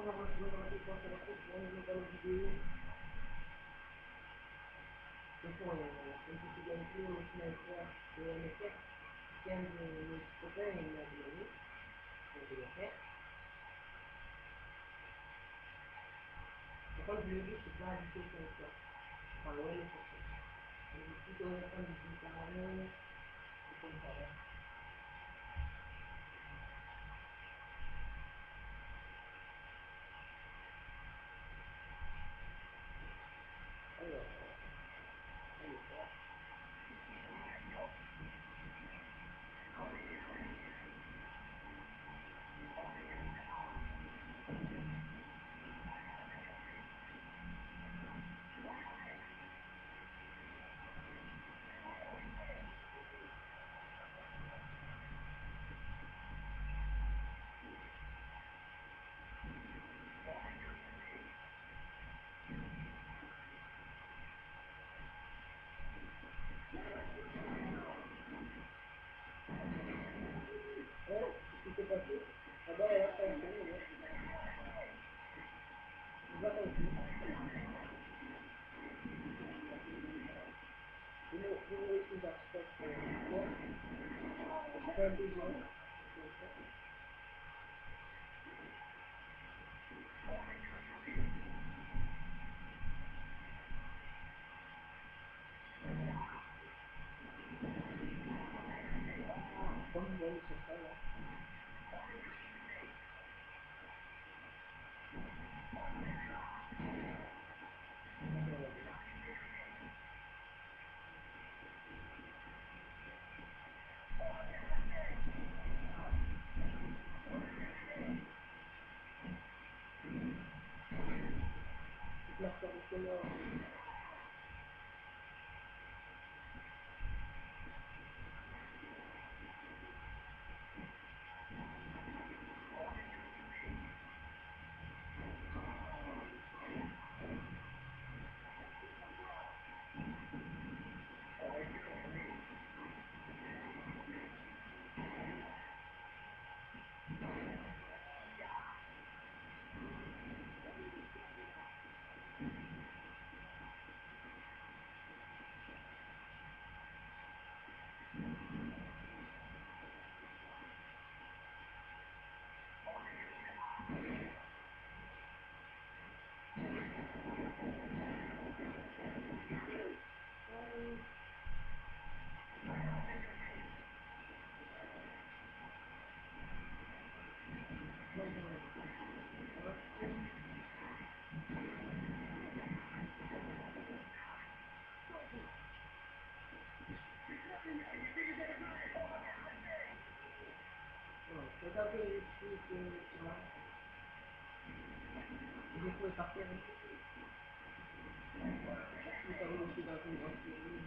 Donc, on peut se gagner au MW3 de MSR, qui est un de nos copains et il m'a demandé, donc je vais le faire. Par contre, le but, c'est pas habiter sur le toit. Enfin, ouais, mais c'est ça. Donc, plutôt répondre du parallèle, c'est comme ça, là. Alors, on va faire. Ouais, ce qui s'est passé, d'abord, elle a pas été, on va compter. Je vais essayer d'architecte quoi, je fais un besoin, comme vous voyez sur ça, là. Toute la sorte de sonore. C'est un peu les trucs, tu vois. Des fois, il partait, il partait aussi dans une grande série.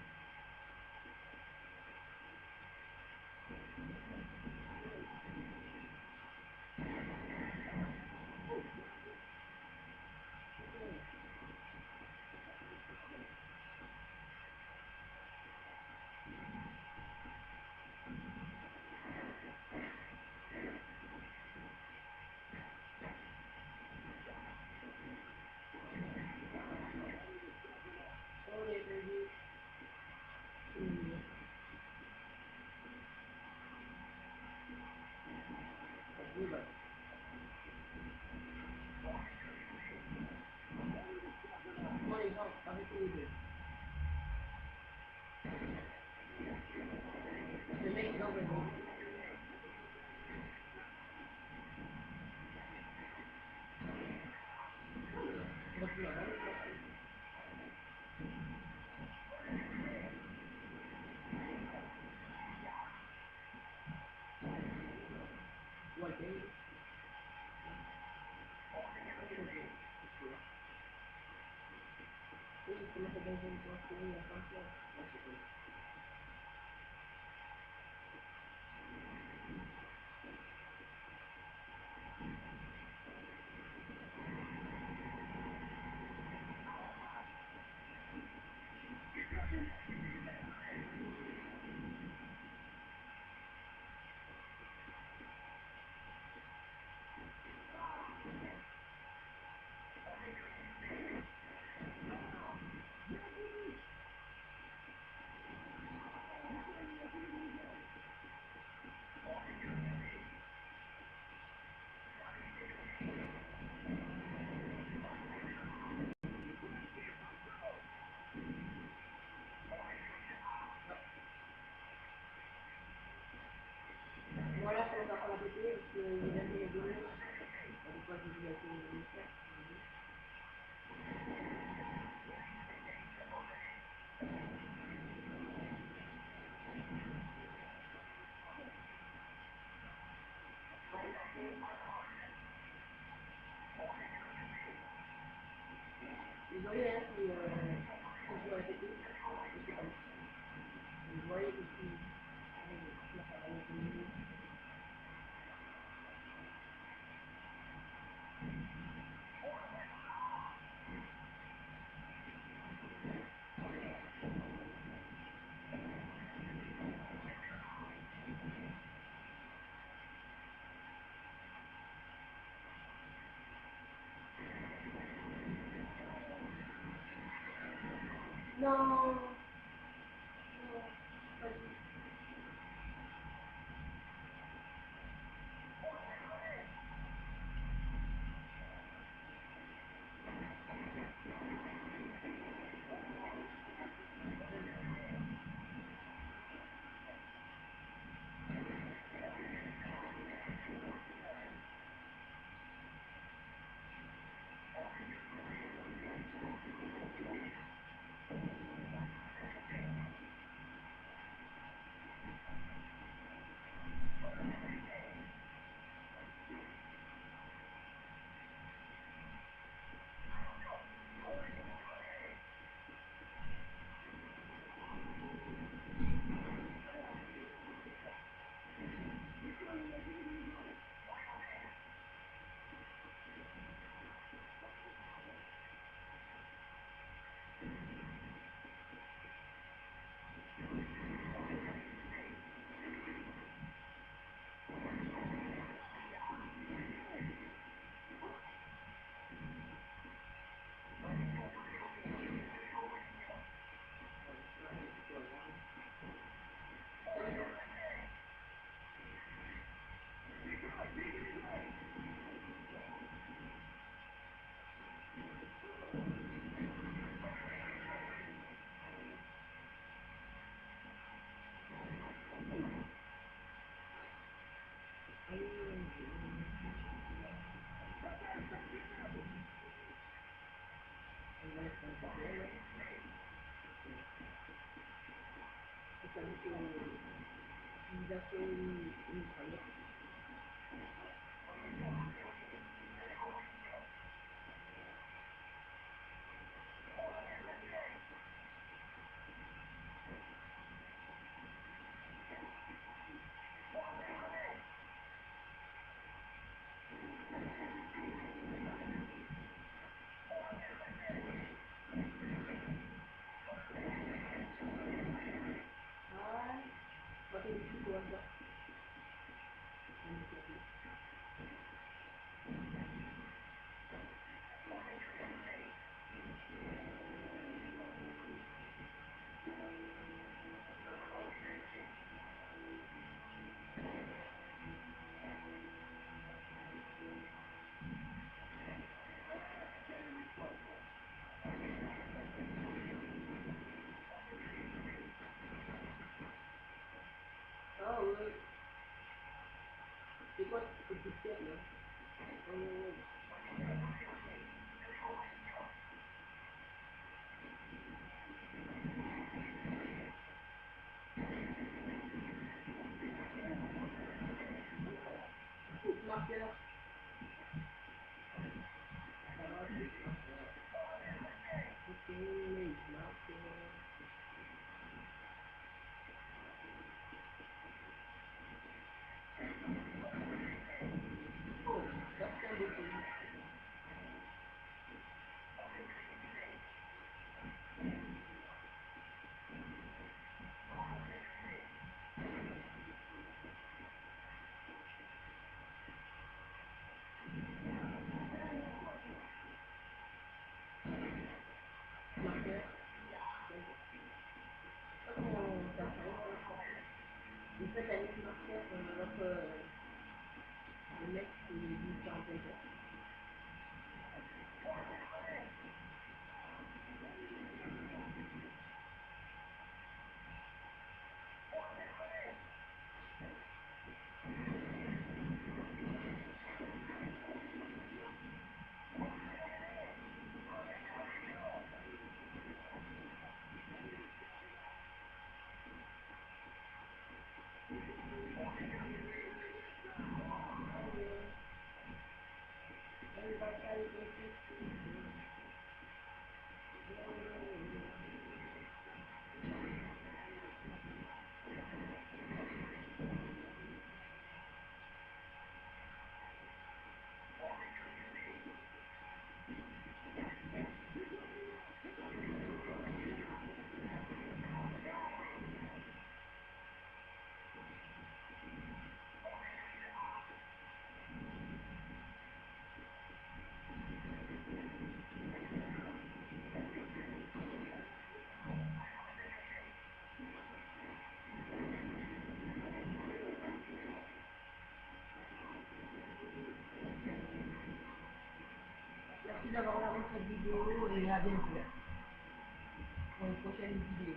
Oh, les bébés. Oui, bah. Moi, les gens, avec les deux. Le mec, non, mais bon. Il va plus la rendre, là. Ou à quel? Oui, comment ça dans une grande série, il y a 5 ans. Ouais, c'est cool. Vous voyez, hein, si je dois répéter, je sais pas. Vous voyez que si ça va être mieux. Non, pas du tout. C'est ça, l'utilisation ultra. Ah, pas que du tout, quoi. Ah ouais, c'est quoi ce petit step là? Petit marqueur, ça va, petit marqueur. Ok, marqueur. Oh, ça tient beaucoup. Marqueur. Je sais pas comment ça s'appelle. En fait, avec marqueur, notre le mec qui dit sur un paper. Elle va pas les d'avoir regardé cette vidéo et à bientôt pour une prochaine vidéo.